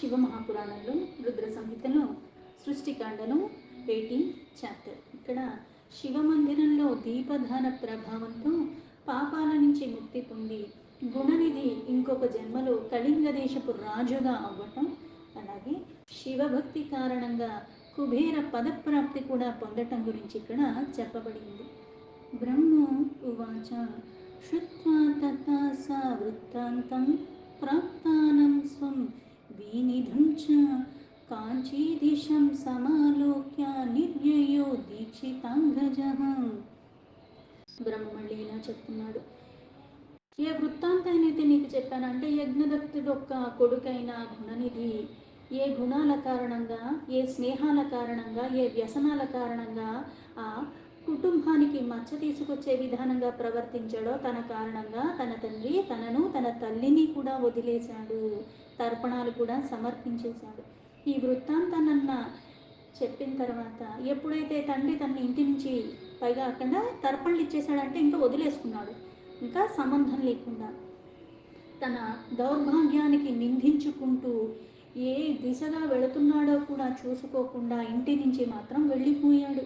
శివమహాపురాణంలో రుద్ర సంహితలో సృష్టికాండను 18 చాప్టర్. ఇక్కడ శివమందిరంలో దీపదాన ప్రభావంతో పాపాల నుంచి ముక్తి పొంది గుణనిధి ఇంకొక జన్మలో కళింగ దేశపు రాజుగా అవ్వటం, అలాగే శివభక్తి కారణంగా కుబేర పదప్రాప్తి కూడా పొందటం గురించి ఇక్కడ చెప్పబడింది. బ్రహ్మ ఉవాచ శ్రుత్వా తథా సా వృత్తాంతం ప్రాప్తానం స్వం వినిధం చ కాంచీదిశం సమాలోక్య నిర్యయో దీక్షితాంగజః. బ్రహ్మ మళ్ళీ ఇలా చెప్తున్నాడు. ఏ వృత్తాంతాన్ని అయితే నీకు చెప్పానంటే యజ్ఞదత్తుడు యొక్క కొడుకైన గుణనిధి ఏ గుణాల కారణంగా, ఏ స్నేహాల కారణంగా, ఏ వ్యసనాల కారణంగా ఆ కుటుంబానికి మచ్చ తీసుకొచ్చే విధానంగా ప్రవర్తించాడో తన కారణంగా తన తండ్రి తనను తన తల్లిని కూడా వదిలేశాడు, తర్పణాలు కూడా సమర్పించేశాడు. ఈ వృత్తాంతాన్న చెప్పిన తర్వాత ఎప్పుడైతే తండ్రి తన ఇంటి నుంచి పైగా అక్కడ తర్పణలు ఇచ్చేశాడంటే ఇంకా వదిలేసుకున్నాడు, ఇంకా సంబంధం లేకుండా తన దౌర్భాగ్యానికి నిందించుకుంటూ ఏ దిశగా వెళుతున్నాడో కూడా చూసుకోకుండా ఇంటి నుంచి మాత్రం వెళ్ళిపోయాడు.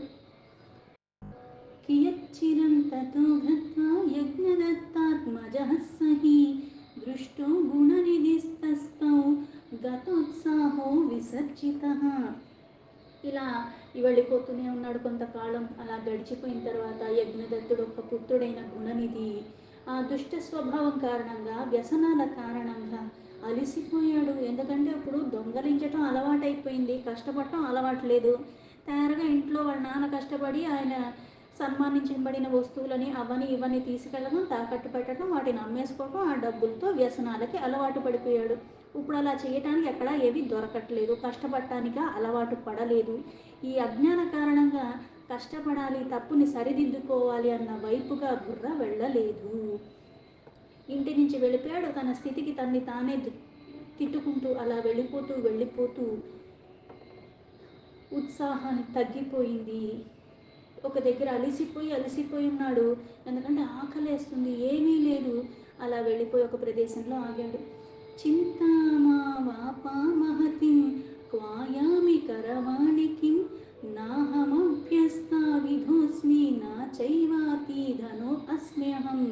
కియచ్చిరం తతో గత్వా యజ్ఞదత్తాత్మజః సహి దృష్టో గుణనిధిస్తస్థౌ గతోత్సాహో విసర్జితః. ఇలా వెళ్ళిపోతూనే ఉన్నాడు. కొంతకాలం అలా గడిచిపోయిన తర్వాత యజ్ఞదత్తుడు ఒక పుత్రుడైన గుణనిధి ఆ దుష్ట స్వభావం కారణంగా, వ్యసనాల కారణంగా అలిసిపోయాడు. ఎందుకంటే అప్పుడు దొంగలించటం అలవాటైపోయింది, కష్టపడటం అలవాట్లేదు. తయారుగా ఇంట్లో వాళ్ళ నాన్న కష్టపడి ఆయన సన్మానించబడిన వస్తువులని అవని ఇవన్నీ తీసుకెళ్ళడం, తాకట్టు పెట్టడం, వాటిని అమ్మేసుకోవడం, ఆ డబ్బులతో వ్యసనాలకి అలవాటు పడిపోయాడు. ఇప్పుడు అలా చేయటానికి ఎక్కడా ఏవి దొరకట్లేదు, కష్టపడటానికి అలవాటు పడలేదు. ఈ అజ్ఞాన కారణంగా కష్టపడాలి, తప్పుని సరిదిద్దుకోవాలి అన్న వైపుగా బుర్ర వెళ్ళలేదు. ఇంటి నుంచి వెళ్ళిపోయాడు. తన స్థితికి తన్ని తానే తిట్టుకుంటూ అలా వెళ్ళిపోతూ ఉత్సాహాన్ని తగ్గిపోయింది. ఒక దగ్గర అలిసిపోయి ఉన్నాడు. ఎందుకంటే ఆకలేస్తుంది, ఏమీ లేదు. అలా వెళ్ళిపోయి ఒక ప్రదేశంలో ఆగాడు. చింతామా వాపామహతిం క్వాయామి కరవాణికిం నాహమభ్యస్తా విధోస్మి నా చైవాతి ధనో అస్మ్యహం.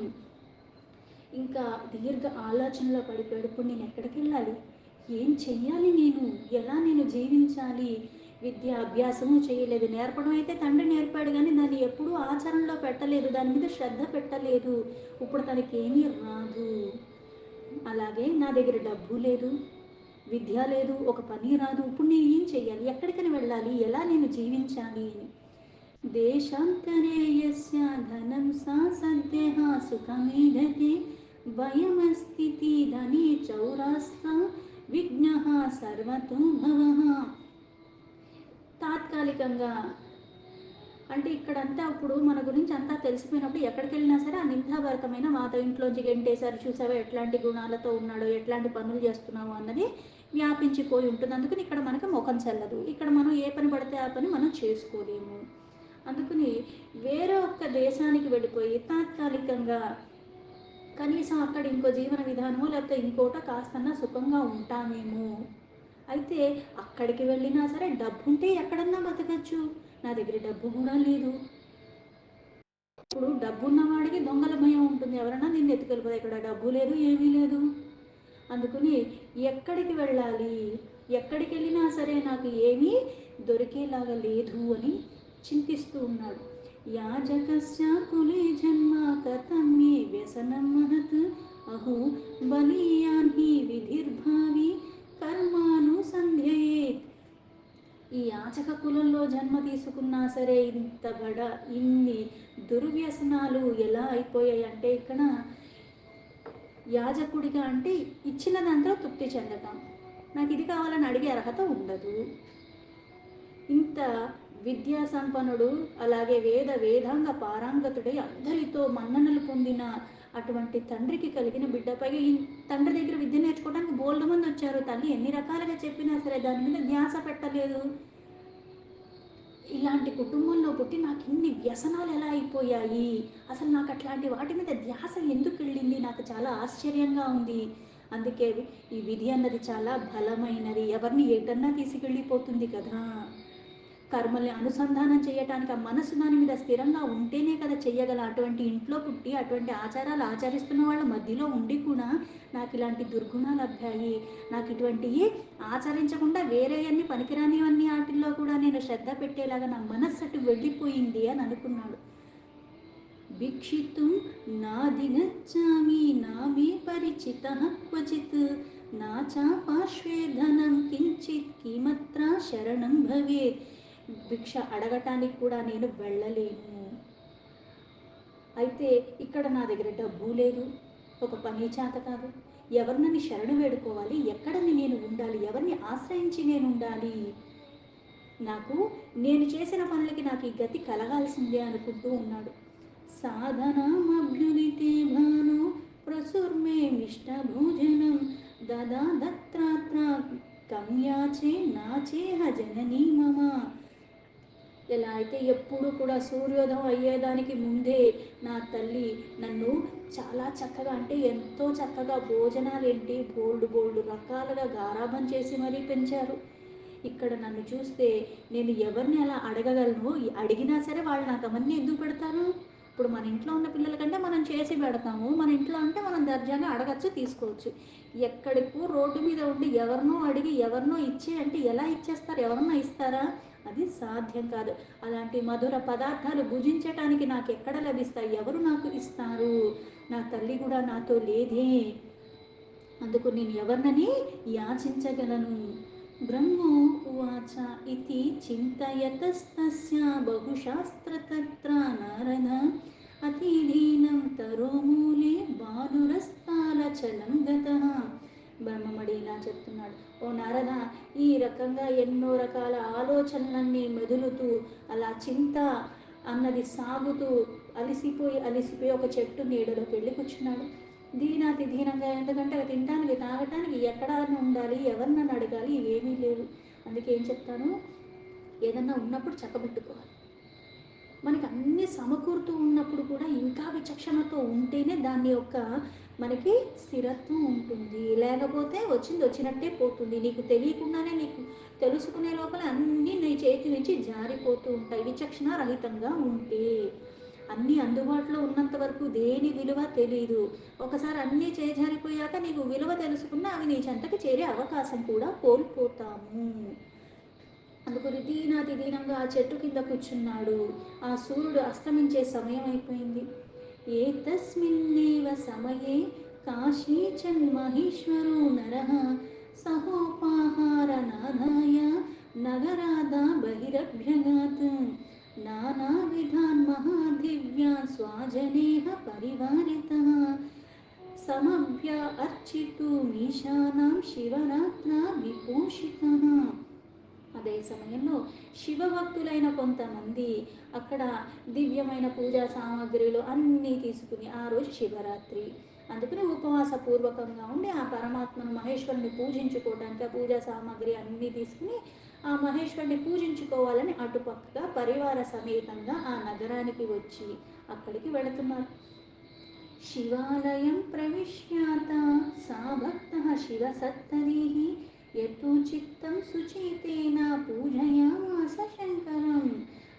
ఇంకా దీర్ఘ ఆలోచనలో పడిపోయాడు. ఇప్పుడు నేను ఎక్కడికి వెళ్ళాలి, ఏం చెయ్యాలి, ఎలా నేను జీవించాలి? విద్య అభ్యాసము చేయలేదు. నేర్పడం అయితే తండ్రి నేర్పాడు, కానీ దాన్ని ఎప్పుడూ ఆచరణలో పెట్టలేదు, దాని మీద శ్రద్ధ పెట్టలేదు. ఇప్పుడు తనకి ఏమీ రాదు. అలాగే నా దగ్గర డబ్బు లేదు, విద్య లేదు, ఒక పని రాదు. ఇప్పుడు నేను ఏం చెయ్యాలి, ఎక్కడికని వెళ్ళాలి, ఎలా నేను జీవించాలి అని. దేశాంతరే యస్య ధనం సా సద్యః సుఖమీధతే భయమస్థితి ధనే చౌరాస్త విఘ్నః సర్వతో భవః. తాత్కాలికంగా అంటే ఇక్కడంతా ఇప్పుడు మన గురించి అంతా తెలిసిపోయినప్పుడు ఎక్కడికి వెళ్ళినా సరే ఆ నిందాభరితమైన మాట, ఇంట్లోంచి గెంటేశారు, చూసావా ఎట్లాంటి గుణాలతో ఉన్నాడో, ఎట్లాంటి పనులు చేస్తున్నావు అన్నది వ్యాపించిపోయి ఉంటుంది. అందుకని ఇక్కడ మనకు ముఖం చెల్లదు. ఇక్కడ మనం ఏ పని పడితే ఆ పని మనం చేసుకోలేము. అందుకని వేరే ఒక్క దేశానికి వెళ్ళిపోయి తాత్కాలికంగా కనీసం అక్కడ ఇంకో జీవన విధానమో లేకపోతే ఇంకోట కాస్తన్నా సుఖంగా ఉంటామేమో. అయితే అక్కడికి వెళ్ళినా సరే డబ్బు ఉంటే ఎక్కడన్నా బతకచ్చు. నా దగ్గర డబ్బు కూడా లేదు. ఇప్పుడు డబ్బు ఉన్నవాడికి దొంగల భయం ఉంటుంది, ఎవరన్నా నిన్ను ఎత్తుకెళ్ళిపోతే. ఇక్కడ డబ్బు లేదు, ఏమీ లేదు. అందుకని ఎక్కడికి వెళ్ళాలి, ఎక్కడికి వెళ్ళినా సరే నాకు ఏమీ దొరికేలాగా లేదు అని చింతిస్తూ ఉన్నాడు. యాజకస్య కులే జన్మ కథం మే వ్యసనం మహత్ అహో బలీయాన్హి విధిర్భావి కర్మానుసంధ్యయే. ఈ యాచక కులంలో జన్మ తీసుకున్నా సరే ఇన్ని దుర్వ్యసనాలు ఎలా అయిపోయాయి అంటే, ఇక్కడ యాజకుడిగా అంటే ఇచ్చిన దాంట్లో తృప్తి చెందటం, నాకు ఇది కావాలని అడిగే అర్హత ఉండదు. ఇంత విద్యా సంపన్నుడు, అలాగే వేదాంగ పారంగతుడై అందరితో మన్ననలు పొందిన అటువంటి తండ్రికి కలిగిన బిడ్డపై ఈ తండ్రి దగ్గర విద్య నేర్చుకోవడానికి బోల్డ్ మంది వచ్చారు. తల్లి ఎన్ని రకాలుగా చెప్పినా సరే దాని మీద ధ్యాస పెట్టలేదు. ఇలాంటి కుటుంబంలో పుట్టి నాకు ఇన్ని వ్యసనాలు ఎలా అయిపోయాయి, అసలు నాకు అట్లాంటి వాటి మీద ధ్యాస ఎందుకు వెళ్ళింది, నాకు చాలా ఆశ్చర్యంగా ఉంది అందుకే ఈ విధి అన్నది చాలా బలమైనది, ఎవరిని ఎటన్నా తీసుకెళ్ళిపోతుంది కదా. కర్మల్ని అనుసంధానం చేయటానికి ఆ మనసు దాని మీద స్థిరంగా ఉంటేనే కదా చెయ్యగల. అటువంటి ఇంట్లో పుట్టి అటువంటి ఆచారాలు ఆచరిస్తున్న వాళ్ళ మధ్యలో ఉండి కూడా నాకు ఇలాంటి దుర్గుణాలు అబ్బాయి, నాకు ఇటువంటివి ఆచరించకుండా వేరే అన్ని పనికిరానివన్నీ వాటిల్లో కూడా నేను శ్రద్ధ పెట్టేలాగా నా మనస్సు అటు వెళ్ళిపోయింది అని అనుకున్నాడు. భిక్షితుం నాదిగచ్చామి నామే పరిచితః క్వచిత్ నా చా పార్శ్వే ధనం కించిత్ కిమత్ర శరణం భవేత్. భిక్ష అడగటానికి కూడా నేను వెళ్ళలేను. అయితే ఇక్కడ నా దగ్గర డబ్బు లేదు, ఒక పని చేత కాదు, ఎవరినని శరణు వేడుకోవాలి, ఎక్కడని నేను ఉండాలి, ఎవరిని ఆశ్రయించి నేను ఉండాలి, నాకు నేను చేసిన పనులకి నాకు ఈ గతి కలగాల్సిందే అనుకుంటూ ఉన్నాడు. సాధనామభ్యుదితే భాను ప్రసుర్మే మిష్టభోజనం దదా దత్రాత్ర కమ్యాచే నాచేహ జననీ మమ. ఎలా అయితే ఎప్పుడు కూడా సూర్యోదయం అయ్యేదానికి ముందే నా తల్లి నన్ను చాలా చక్కగా, అంటే ఎంతో చక్కగా భోజనాలు ఏంటి బోల్డు బోల్డు రకాలుగా గారాబం చేసి మరీ పెంచారు. ఇక్కడ నన్ను చూస్తే నేను ఎవరిని అలా అడగగలను, అడిగినా సరే వాళ్ళు నాకు అవన్నీ ఎందుకు పెడతారు. ఇప్పుడు మన ఇంట్లో ఉన్న పిల్లల కంటే మనం చేసి పెడతాము, మన ఇంట్లో అంటే మనం దర్జాగా అడగచ్చు, తీసుకోవచ్చు. ఎక్కడికో రోడ్డు మీద ఉండి ఎవరినో అడిగి ఎవరినో ఇచ్చే అంటే ఎలా ఇచ్చేస్తారు, ఎవరన్నా ఇస్తారా, అది సాధ్యం కాదు. అలాంటి మధుర పదార్థాలు భుజించటానికి నాకు ఎక్కడ లభిస్తాయి, ఎవరు నాకు ఇస్తారు, నా తల్లి కూడా నాతో లేదే, అందుకు నేను ఎవరినని యాచించగలను. బ్రహ్మో ఉవాచ ఇతి చింతయతస్తస్య బహుశాస్త్రతత్ర నారద అతిదీనం తరోమూలే బాలురస్తాలచలం గతః. బ్రహ్మమడి ఇలా చెప్తున్నాడు, ఓ నారద, ఈ రకంగా ఎన్నో రకాల ఆలోచనలన్నీ మెదులుతూ అలా చింత అన్నది సాగుతూ అలిసిపోయి ఒక చెట్టు నీడలోకి వెళ్ళి కూర్చున్నాడు. దీనాతి దీనంగా, ఎందుకంటే అవి తినడానికి తాగటానికి ఎక్కడ ఉండాలి, ఎవరినన్ను అడగాలి, ఇవేమీ లేవు. అందుకే ఏం చెప్తాను, ఏదన్నా ఉన్నప్పుడు చక్కబెట్టుకోవాలి. మనకి అన్నీ సమకూరుతూ ఉన్నప్పుడు కూడా ఇంకా విచక్షణతో ఉంటేనే దాని యొక్క మనకి స్థిరత్వం ఉంటుంది. లేకపోతే వచ్చింది వచ్చినట్టే పోతుంది. నీకు తెలియకుండానే నీకు తెలుసుకునే లోపల అన్నీ నీ చేతి నుంచి జారిపోతూ ఉంటాయి విచక్షణ రహితంగా ఉంటే. అన్నీ అందుబాటులో ఉన్నంత వరకు దేని విలువ తెలీదు. ఒకసారి అన్నీ చేజారిపోయాక నీకు విలువ తెలుసుకున్నా అవి నీ చెంతకి చేరే అవకాశం కూడా కోల్పోతాము. అందుకు దీనాతి దీనంగా ఆ చెట్టు కింద కూర్చున్నాడు. ఆ సూర్యుడు అస్తమించే సమయం అయిపోయింది. ఏతస్మిన్నేవ సమయే కాశీచన్మహేశ్వరో నరః సహోపాహారనాదాయ నగరాదా బహిరభ్యగాత్ నానావిధాన్ మహాదివ్యాన్ స్వాజనేహ పరివారితః సమభ్య అర్చితుమీశానాం శివరాత్రా విభూషితః. అదే సమయంలో శివభక్తులైన కొంతమంది అక్కడ దివ్యమైన పూజా సామాగ్రిలు అన్నీ తీసుకుని, ఆ రోజు శివరాత్రి అందుకని ఉపవాసపూర్వకంగా ఉండి ఆ పరమాత్మను మహేశ్వరుని పూజించుకోవడానికి ఆ పూజా సామాగ్రి అన్నీ తీసుకుని ఆ మహేశ్వరుని పూజించుకోవాలని అటుపక్కగా పరివార సమేతంగా ఆ నగరానికి వచ్చి అక్కడికి వెళుతున్నారు. శివాలయం ప్రవిశ్యాత సా భక్తః శివసత్తరీః యథోచిత్తం శుచితేన పూజయామాస శంకరం.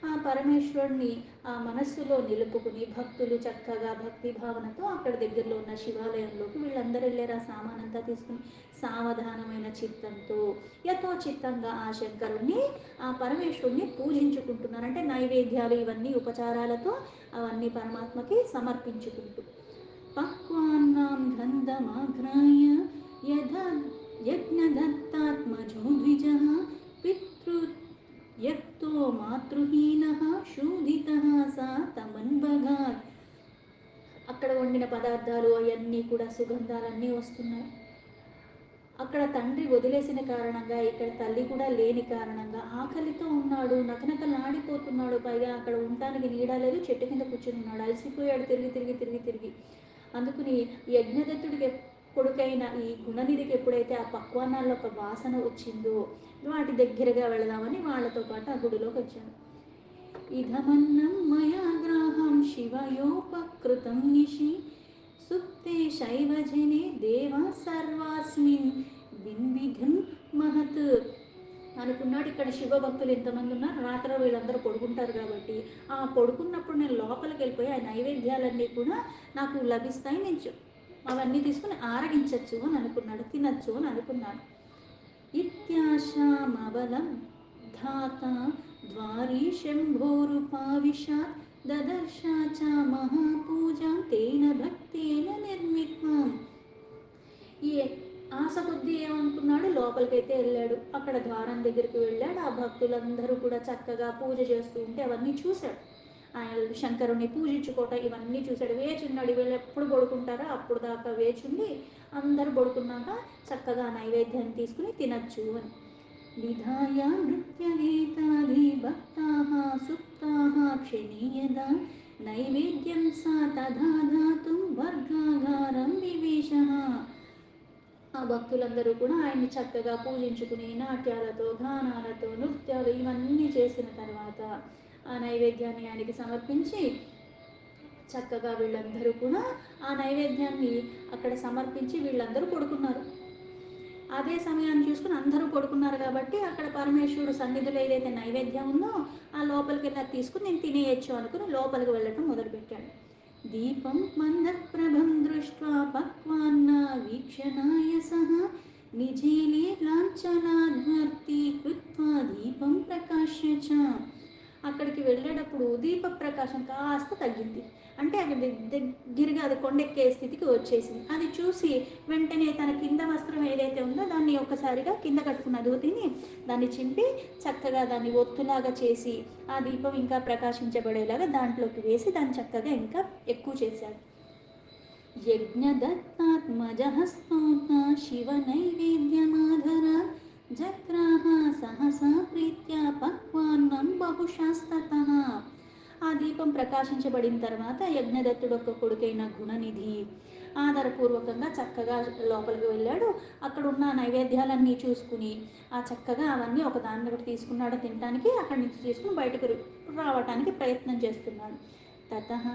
ఆ పరమేశ్వరుణ్ణి ఆ మనస్సులో నిలుపుకుని భక్తులు చక్కగా భక్తి భావనతో అక్కడ దగ్గరలో ఉన్న శివాలయంలోకి వీళ్ళందరూ వెళ్ళారు. ఆ సామానంతా తీసుకుని సావధానమైన చిత్తంతో యథోచిత్తంగా ఆ శంకరుణ్ణి ఆ పరమేశ్వరుణ్ణి పూజించుకుంటున్నారు. అంటే నైవేద్యాలు ఇవన్నీ ఉపచారాలతో అవన్నీ పరమాత్మకి సమర్పించుకుంటూ పక్వాన్నాం గంధమాఘ్రాయ యథా యజ్ఞదత్తాత్మజో ద్విజః పితృయక్తో మాతృహీనః శోధితః సా తమన్వగాత్. అక్కడ వండిన పదార్థాలు అవన్నీ కూడా సుగంధాలన్నీ వస్తున్నాయి. అక్కడ తండ్రి వదిలేసిన కారణంగా ఇక్కడ తల్లి కూడా లేని కారణంగా ఆకలితో ఉన్నాడు, నకనకలాడిపోతున్నాడు. పైగా అక్కడ ఉండటానికి నీడ లేదు, చెట్టు కింద కూర్చుని ఉన్నాడు, అలసిపోయాడు తిరిగి తిరిగి తిరిగి తిరిగి. అందుకని యజ్ఞదత్తుడికి కొడుకైన ఈ గుణనిధికి ఎప్పుడైతే ఆ పక్వాన్నాల్లో ఒక వాసన వచ్చిందో వాటి దగ్గరగా వెళదామని వాళ్ళతో పాటు ఆ గుడిలోకి వచ్చాను. ఇదమన్నం మయా గ్రాహం శివయోపకృతం నిషి సుప్తే శైవజనే దేవ సర్వాస్మిన్ బిన్విఘ్నం మహత్ అనుకున్నాడు. ఇక్కడ శివభక్తులు ఎంతమంది ఉన్నారు, రాత్రి వీళ్ళందరూ పడుకుంటారు కాబట్టి ఆ పడుకున్నప్పుడు నేను లోపలికి వెళ్ళిపోయి ఆ నైవేద్యాలన్నీ కూడా నాకు లభిస్తాయి, నేను అవన్నీ తీసుకుని ఆరగించవచ్చు అని అనుకున్నాడు, తినచ్చు అని అనుకున్నాడు. ఇత్యాశామబలం ధాత ద్వారీ శంభోరుపావిశాత్ దదర్శా చ మహాపూజాం తేన భక్తేన నిర్విఘ్నం. ఈ ఆశ కొద్దీ ఏమనుకున్నాడు, లోపలికైతే వెళ్ళాడు. అక్కడ ద్వారం దగ్గరికి వెళ్ళాడు. ఆ భక్తులందరూ కూడా చక్కగా పూజ చేస్తూ ఉంటే అవన్నీ చూశాడు. ఆయన శంకరుని పూజించుకోవటం ఇవన్నీ చూశాడు. వేచున్నాడు, వీళ్ళు ఎప్పుడు పడుకుంటారో అప్పుడు దాకా వేచుండి అందరూ పడుకున్నాక చక్కగా నైవేద్యాన్ని తీసుకుని తినచ్చు అని. విధాయ నృత్యగీతాది భక్తాః సుప్తాః క్షణీయదా నైవేద్యం సా తథా దాతుం వర్గాగారం వివేశః. ఆ భక్తులందరూ కూడా ఆయన్ని చక్కగా పూజించుకుని నాట్యాలతో గానాలతో నృత్యాలు ఇవన్నీ చేసిన తర్వాత ఆ నైవేద్యాన్ని ఆయనకి సమర్పించి చక్కగా వీళ్ళందరూ కూడా ఆ నైవేద్యాన్ని అక్కడ సమర్పించి వీళ్ళందరూ పడుకున్నారు. అదే సమయాన్ని చూసుకుని అందరూ పడుకున్నారు కాబట్టి అక్కడ పరమేశ్వరుడు సన్నిధిలో ఏదైతే నైవేద్యం ఉందో ఆ లోపలికి వెళ్ళి తీసుకుని నేను తినేయచ్చు అనుకుని లోపలికి వెళ్ళటం మొదలుపెట్టాడు. దీపం మందప్రభం దృష్ట్వా పక్వాన్న వీక్షణాయ సహ నిజీలే లాంఛనాద్వర్తి కృత్వా దీపం ప్రకాశ్య చ. అక్కడికి వెళ్ళేటప్పుడు దీప ప్రకాశం కాస్త తగ్గింది, అంటే అక్కడ దగ్గరగా అది కొండెక్కే స్థితికి వచ్చేసింది. అది చూసి వెంటనే తన కింద వస్త్రం ఏదైతే ఉందో దాన్ని ఒక్కసారిగా కింద కట్టుకున్న దూతిని దాన్ని చింపి చక్కగా దాన్ని ఒత్తులాగా చేసి ఆ దీపం ఇంకా ప్రకాశించబడేలాగా దాంట్లోకి వేసి దాన్ని చక్కగా ఇంకా ఎక్కువ చేశాడు. యజ్ఞదత్తాత్మజః స్తోత్ర శివ నైవేద్యమాధర జగ్రాహ సహసా ప్రీత్యా పక్వాన్నం బహుశాస్తతః. ఆ దీపం ప్రకాశించబడిన తర్వాత యజ్ఞదత్తుడు ఒక కొడుకైన గుణనిధి ఆధారపూర్వకంగా చక్కగా లోపలికి వెళ్ళాడు. అక్కడ ఉన్న నైవేద్యాలన్నీ చూసుకుని ఆ చక్కగా అవన్నీ ఒక దాన్ని ఒకటి తీసుకున్నాడు తినడానికి, అక్కడి నుంచి తీసుకుని బయటకు రావటానికి ప్రయత్నం చేస్తున్నాడు. తతః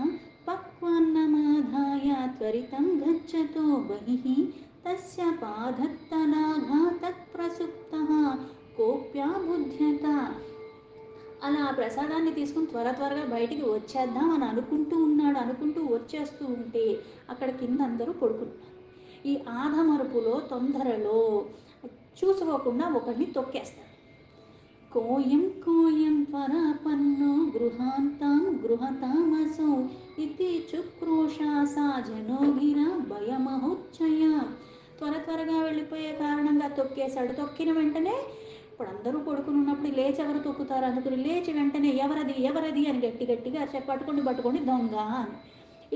పక్వాన్నమాదాయ త్వరితం గచ్చతో బహిః తస్య పాదత్తనాఘాతత్ ప్రసుప్తః కోప్యాబుధ్యత. అలా ఆ ప్రసాదాన్ని తీసుకుని త్వరగా బయటికి వచ్చేద్దాం అని అనుకుంటూ ఉన్నాడు. అనుకుంటూ వచ్చేస్తూ ఉంటే అక్కడ కింద అందరూ పడుకున్నారు. ఈ ఆధమరుపులో తొందరలో చూసుకోకుండా ఒకరిని తొక్కేస్తాడు. కోయం కోయం త్వరాపన్నో గృహతామసౌ ఇది చుక్రోషా సా జనోగిర భయమహోచ్చయ. త్వరగా వెళ్ళిపోయే కారణంగా తొక్కేశాడు. తొక్కిన వెంటనే ఇప్పుడు అందరూ పడుకుని ఉన్నప్పుడు లేచి ఎవరు తొక్కుతారు అనుకుని లేచి వెంటనే ఎవరది అని గట్టిగా పట్టుకోండి దొంగ అని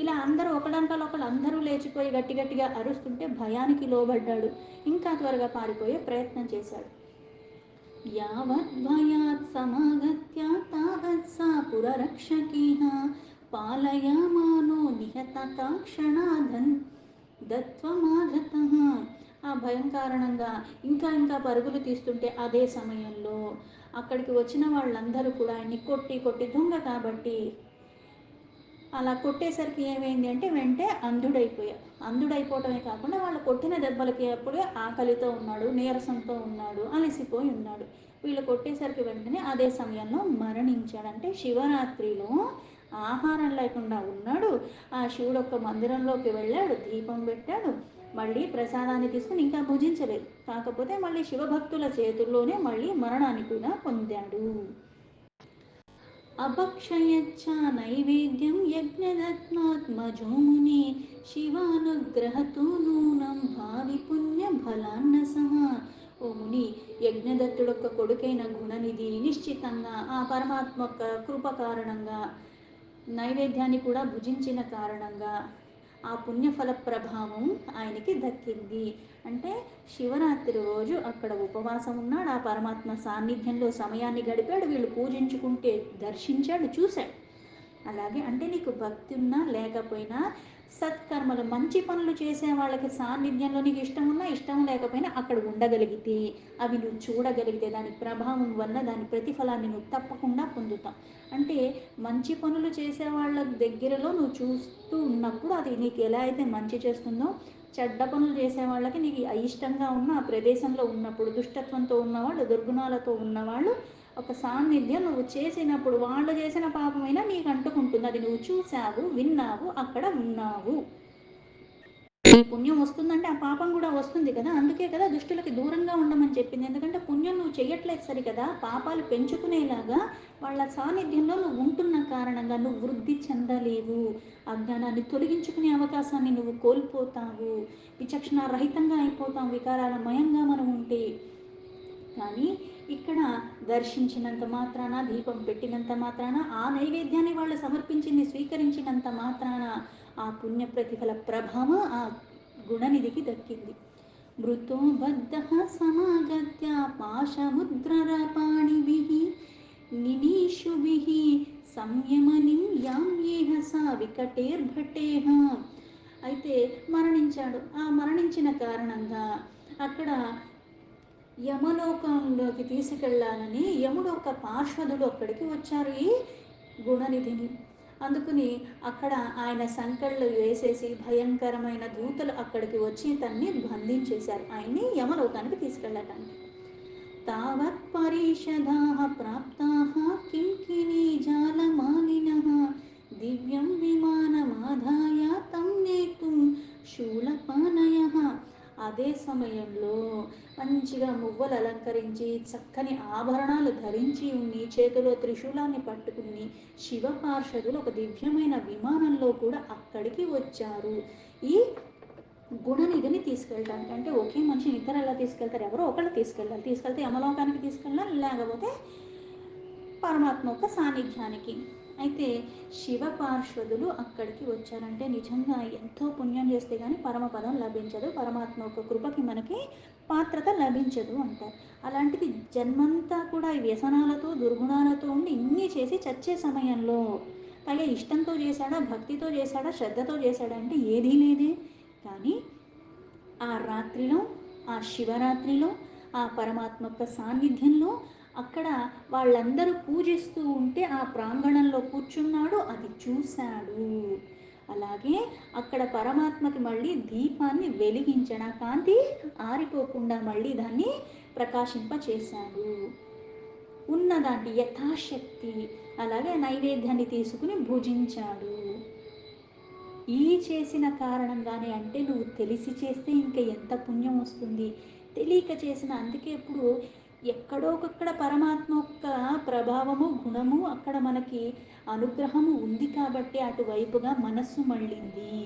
ఇలా అందరూ ఒకడంతలో ఒకళ్ళు అందరూ లేచిపోయి గట్టిగా అరుస్తుంటే భయానికి లోబడ్డాడు. ఇంకా త్వరగా పారిపోయే ప్రయత్నం చేశాడు. యావద్భయాత్ సమాగత్య తావత్ సా పురరక్షకీః పాలయామానో నిహతతా క్షణాధన్ దత్వమాధతః. ఆ భయం కారణంగా ఇంకా పరుగులు తీస్తుంటే అదే సమయంలో అక్కడికి వచ్చిన వాళ్ళందరూ కూడా ఆయన్ని కొట్టి దొంగ కాబట్టి అలా కొట్టేసరికి ఏమైంది అంటే వెంటే అందుడైపోవటమే కాకుండా వాళ్ళు కొట్టిన దెబ్బలకి అప్పుడే ఆకలితో ఉన్నాడు, నీరసంతో ఉన్నాడు, అలసిపోయి ఉన్నాడు. వీళ్ళు కొట్టేసరికి వెంటనే అదే సమయంలో మరణించాడు. అంటే శివరాత్రిలో ఆహారం లేకుండా ఉన్నాడు. ఆ శివుడు ఒక మందిరంలోకి వెళ్ళాడు, దీపం పెట్టాడు, మళ్ళీ ప్రసాదాన్ని తీసుకుని ఇంకా భుజించలేదు. కాకపోతే మళ్ళీ శివభక్తుల చేతుల్లోనే మళ్ళీ మరణాన్ని కూడా పొందాడు. అభక్షయచ్చ నైవేద్యం యజ్ఞదత్నాత్మజో ముని శివానుగ్రహతో నూనం భావి పుణ్య ఫలాన్న సహా. ఓ ముని, యజ్ఞదత్తుడొక్క కొడుకైన గుణనిధి నిశ్చితంగా ఆ పరమాత్మ కృప కారణంగా నైవేద్యాన్ని కూడా భుజించిన కారణంగా ఆ పుణ్యఫల ప్రభావం ఆయనకి దక్కింది. అంటే శివరాత్రి రోజు అక్కడ ఉపవాసం ఉన్నాడు, ఆ పరమాత్మ సాన్నిధ్యంలో సమయాన్ని గడిపాడు, వీళ్ళు పూజించుకుంటే దర్శించాడు, చూశాడు. అలాగే అంటే నీకు భక్తి ఉన్నా లేకపోయినా సత్కర్మలు మంచి పనులు చేసే వాళ్ళకి సాన్నిధ్యంలో నీకు ఇష్టం ఉన్నా ఇష్టం లేకపోయినా అక్కడ ఉండగలిగితే, అవి నువ్వు చూడగలిగితే, దాని ప్రభావం వల్ల దాని ప్రతిఫలాన్ని నువ్వు తప్పకుండా పొందుతావు. అంటే మంచి పనులు చేసే వాళ్ళ దగ్గరలో నువ్వు చూస్తూ ఉన్నప్పుడు అది నీకు ఎలా అయితే మంచి చేస్తుందో, చెడ్డ పనులు చేసే వాళ్ళకి నీకు అయిష్టంగా ఉన్న ఆ ప్రదేశంలో ఉన్నప్పుడు, దుష్టత్వంతో ఉన్నవాళ్ళు, దుర్గుణాలతో ఉన్నవాళ్ళు ఒక సాన్నిధ్యం నువ్వు చేసినప్పుడు వాళ్ళు చేసిన పాపమైనా నీకు అంటుకుంటుంది. అది నువ్వు చూసావు, విన్నావు, అక్కడ ఉన్నావు. ఈ పుణ్యం వస్తుందంటే ఆ పాపం కూడా వస్తుంది కదా. అందుకే కదా దుష్టులకి దూరంగా ఉండమని చెప్పింది. ఎందుకంటే పుణ్యం నువ్వు చెయ్యట్లేదు సరి కదా, పాపాలు పెంచుకునేలాగా వాళ్ళ సాన్నిధ్యంలో నువ్వు ఉంటున్న కారణంగా నువ్వు వృద్ధి చెందలేవు. అజ్ఞానాన్ని తొలగించుకునే అవకాశాన్ని నువ్వు కోల్పోతావు. విచక్షణ రహితంగా అయిపోతాం వికారాల మయంగా మనం ఉంటే. కానీ ఇక్కడ దర్శించినంత మాత్రాన, దీపం పెట్టినంత మాత్రాన, ఆ నైవేద్యాన్ని వాళ్ళు సమర్పించింది స్వీకరించినంత మాత్రాన ఆ పుణ్య ప్రతిఫల ప్రభావం ఆ గుణనిధికి దక్కింది. మృతో బద్ధ సమాగత్య పాశముద్రరపాణిభిః నినీషుభిః సంయమనిం యామ్యేహ సా వికటేర్భటేహ. అయితే మరణించాడు. ఆ మరణించిన కారణంగా అక్కడ యమలోకంలోకి తీసుకెళ్లాలని యముడు ఒక పార్షదులు అక్కడికి వచ్చారు ఈ గుణనిధిని. అందుకుని అక్కడ ఆయన సంకెళ్ళు వేసేసి భయంకరమైన దూతలు అక్కడికి వచ్చి తన్ని బంధించేశారు, ఆయన్ని యమలోకానికి తీసుకెళ్ళటానికి. తావత్ పరీషదాః ప్రాప్తాః కింకిణీ జాలమాలినః దివ్యం విమానమాదాయ తం నేతుం శూలపానయః. అదే సమయంలో మంచిగా మువ్వలు అలంకరించి చక్కని ఆభరణాలు ధరించి ఉండి చేతిలో త్రిశూలాన్ని పట్టుకుని శివ పార్షదులు ఒక దివ్యమైన విమానంలో కూడా అక్కడికి వచ్చారు ఈ గుణనిధిని తీసుకెళ్ళడానికి. అంటే ఒకే మనిషిని ఇద్దరు ఎలా తీసుకెళ్తారు, ఎవరో ఒకళ్ళు తీసుకెళ్ళాలి. తీసుకెళ్తే యమలోకానికి తీసుకెళ్ళాలి, లేకపోతే పరమాత్మ యొక్క సాన్నిధ్యానికి. అయితే శివ పార్శ్వదులు అక్కడికి వచ్చారంటే నిజంగా ఎంతో పుణ్యం చేస్తే కానీ పరమపదం లభించదు, పరమాత్మ యొక్క కృపకి మనకి పాత్రత లభించదు అంటారు. అలాంటిది జన్మంతా కూడా ఈ వ్యసనాలతో దుర్గుణాలతో ఉండి ఇన్ని చేసి చచ్చే సమయంలో పైగా ఇష్టంతో చేశాడా, భక్తితో చేశాడా, శ్రద్ధతో చేశాడా అంటే ఏదీ లేదే. కానీ ఆ రాత్రిలో, ఆ శివరాత్రిలో, ఆ పరమాత్మ యొక్క సాన్నిధ్యంలో అక్కడ వాళ్ళందరూ పూజిస్తూ ఉంటే ఆ ప్రాంగణంలో కూర్చున్నాడు, అది చూశాడు. అలాగే అక్కడ పరమాత్మకి మళ్ళీ దీపాన్ని వెలిగించడం, కాంతి ఆరిపోకుండా మళ్ళీ దాన్ని ప్రకాశింపచేశాడు. ఉన్నదాన్ని యథాశక్తి అలాగే నైవేద్యాన్ని తీసుకుని భుజించాడు. ఈ చేసిన కారణంగానే, అంటే నువ్వు తెలిసి చేస్తే ఇంకా ఎంత పుణ్యం వస్తుంది, తెలియక చేసిన. అందుకే ఇప్పుడు ఎక్కడో ఒకక్కడ పరమాత్మ యొక్క ప్రభావము గుణము అక్కడ మనకి అనుగ్రహము ఉంది కాబట్టి అటువైపుగా మనస్సు మళ్ళింది.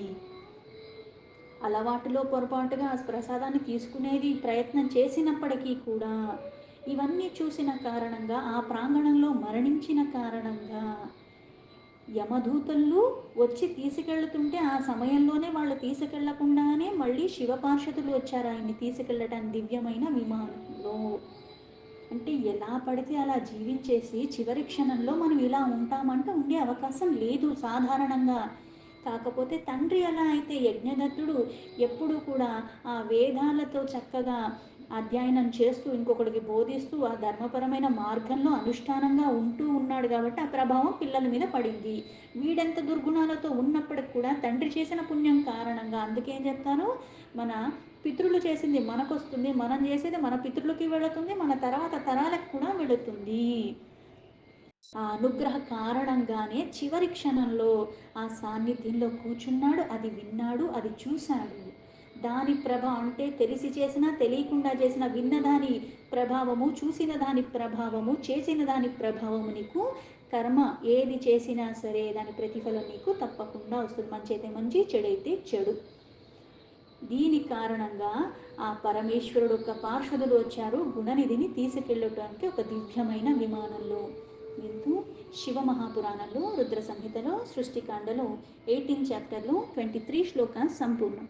అలవాటులో పొరపాటుగా ఆ ప్రసాదాన్ని తీసుకునేది ప్రయత్నం చేసినప్పటికీ కూడా ఇవన్నీ చూసిన కారణంగా, ఆ ప్రాంగణంలో మరణించిన కారణంగా యమదూతలు వచ్చి తీసుకెళ్తుంటే ఆ సమయంలోనే వాళ్ళు తీసుకెళ్లకుండానే మళ్ళీ శివపార్షదులు వచ్చారు ఆయన్ని తీసుకెళ్ళటానికి దివ్యమైన విమానంలో. అంటే ఎలా పడితే అలా జీవించేసి చివరి క్షణంలో మనం ఇలా ఉంటామంటే ఉండే అవకాశం లేదు సాధారణంగా. కాకపోతే తండ్రి ఎలా అయితే యజ్ఞదత్తుడు ఎప్పుడు కూడా ఆ వేదాలతో చక్కగా అధ్యయనం చేస్తూ ఇంకొకటికి బోధిస్తూ ఆ ధర్మపరమైన మార్గంలో అనుష్ఠానంగా ఉంటూ ఉన్నాడు కాబట్టి ఆ ప్రభావం పిల్లల మీద పడింది. వీడెంత దుర్గుణాలతో ఉన్నప్పటికి కూడా తండ్రి చేసిన పుణ్యం కారణంగా, అందుకేం చెప్తారు, మన పితృలు చేసింది మనకు వస్తుంది, మనం చేసేది మన పితృలకి వెళుతుంది, మన తర్వాత తరాలకు కూడా వెళుతుంది. ఆ అనుగ్రహ కారణంగానే చివరి క్షణంలో ఆ సాన్నిధ్యంలో కూర్చున్నాడు, అది విన్నాడు, అది చూశాడు. దాని ప్రభావం అంటే తెలిసి చేసినా తెలియకుండా చేసిన, విన్నదాని ప్రభావము, చూసిన దాని ప్రభావము, చేసిన దాని ప్రభావము నీకు కర్మ ఏది చేసినా సరే దాని ప్రతిఫలం నీకు తప్పకుండా వస్తుంది. మంచి అయితే మంచి, చెడైతే చెడు. దీని కారణంగా ఆ పరమేశ్వరుడు యొక్క పార్షదులు వచ్చారు గుణనిధిని తీసుకెళ్ళటానికి ఒక దివ్యమైన విమానంలో. దీంతో శివ మహాపురాణంలో రుద్ర సంహితలో సృష్టికాండలో 18 చాప్టర్లో 23 శ్లోకాలు సంపూర్ణం.